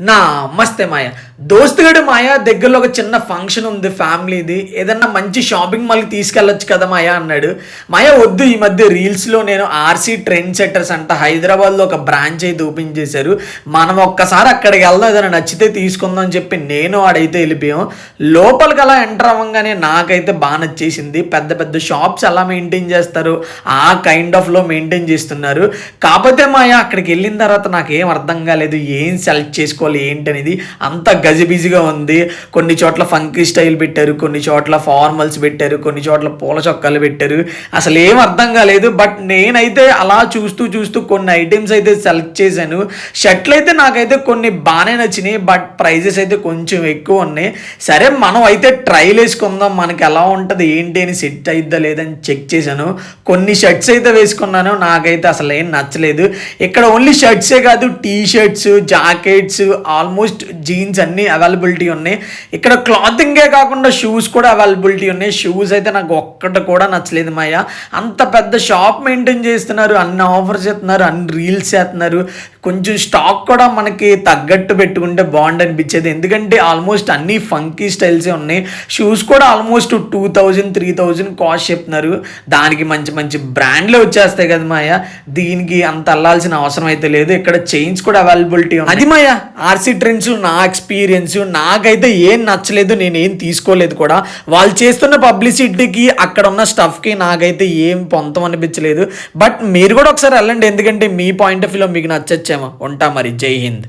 నమస్తే మాయ. దోస్తుగడు మాయ దగ్గరలో ఒక చిన్న ఫంక్షన్ ఉంది ఫ్యామిలీది, ఏదన్నా మంచి షాపింగ్ మాల్కి తీసుకెళ్ళొచ్చు కదా మాయ అన్నాడు. మాయ వద్దు, ఈ మధ్య రీల్స్లో నేను ఆర్సీ ట్రెండ్ సెట్టర్స్ అంట హైదరాబాద్లో ఒక బ్రాంచ్ అయితే ఓపెన్ చేశారు, మనం ఒక్కసారి అక్కడికి వెళ్దాం, ఏదైనా నచ్చితే తీసుకుందాం అని చెప్పి నేను ఆడైతే వెళ్ళిపోయాం. లోపలికి అలా ఎంటర్ అవ్వగానే నాకైతే బాగా నచ్చేసింది. పెద్ద పెద్ద షాప్స్ ఎలా మెయింటైన్ చేస్తారు ఆ కైండ్ ఆఫ్లో మెయింటైన్ చేస్తున్నారు. కాకపోతే మాయ అక్కడికి వెళ్ళిన తర్వాత నాకేం అర్థం కాలేదు, ఏం సెలెక్ట్ చేసుకోవాలి ఏంటనేది. అంత గజిబిజిగా ఉంది. కొన్ని చోట్ల ఫంకీ స్టైల్ పెట్టారు, కొన్ని చోట్ల ఫార్మల్స్ పెట్టారు, కొన్ని చోట్ల పూల చొక్కాలు పెట్టారు. అసలు ఏం అర్థం కాలేదు. బట్ నేనైతే అలా చూస్తూ చూస్తూ కొన్ని ఐటమ్స్ అయితే సెలెక్ట్ చేశాను. షర్ట్లు అయితే నాకైతే కొన్ని బాగానే నచ్చినాయి, బట్ ప్రైజెస్ అయితే కొంచెం ఎక్కువ ఉన్నాయి. సరే మనం అయితే ట్రైల్ వేసుకుందాం, మనకి ఎలా ఉంటుంది ఏంటి అని సెట్ అయిద్దా లేదని చెక్ చేశాను. కొన్ని షర్ట్స్ అయితే వేసుకున్నాను, నాకైతే అసలు ఏం నచ్చలేదు. ఇక్కడ ఓన్లీ షర్ట్సే కాదు, T shirts, jackets, almost jeans అన్నీ అవైలబిలిటీ ఉన్నాయి. ఇక్కడ క్లాతింగే కాకుండా షూస్ కూడా అవైలబిలిటీ ఉన్నాయి. షూస్ అయితే నాకు ఒక్కటి కూడా నచ్చలేదు మాయ. అంత పెద్ద షాప్ మెయింటైన్ చేస్తున్నారు, అన్ని ఆఫర్స్ చేస్తున్నారు, అన్ని రీల్స్ చేస్తున్నారు. కొంచెం స్టాక్ కూడా మనకి తగ్గట్టు పెట్టుకుంటే బాగుండు అనిపించేది, ఎందుకంటే ఆల్మోస్ట్ అన్ని ఫంకీ స్టైల్సే ఉన్నాయి. షూస్ కూడా ఆల్మోస్ట్ 2000 3000 కాస్ట్ చెప్తున్నారు. దానికి మంచి మంచి బ్రాండ్లే వచ్చేస్తాయి కదా మాయ, దీనికి అంత అల్లాల్సిన అవసరం అయితే లేదు. ఇక్కడ చైన్స్ కూడా అవైలబిలిటీ ఉంది. అది మాయ ఆర్సీ ట్రెండ్స్ నా ఎక్స్పీరియన్స్. నాకైతే ఏం నచ్చలేదు, నేను ఏం తీసుకోలేదు కూడా. వాళ్ళు చేస్తున్న పబ్లిసిటీకి అక్కడ ఉన్న స్టఫ్కి నాకైతే ఏం పొంతం అనిపించలేదు. బట్ మీరు కూడా ఒకసారి వెళ్ళండి, ఎందుకంటే మీ పాయింట్ ఆఫ్ వ్యూలో మీకు నచ్చచ్చేమో. ఉంటా మరి, జై హింద్.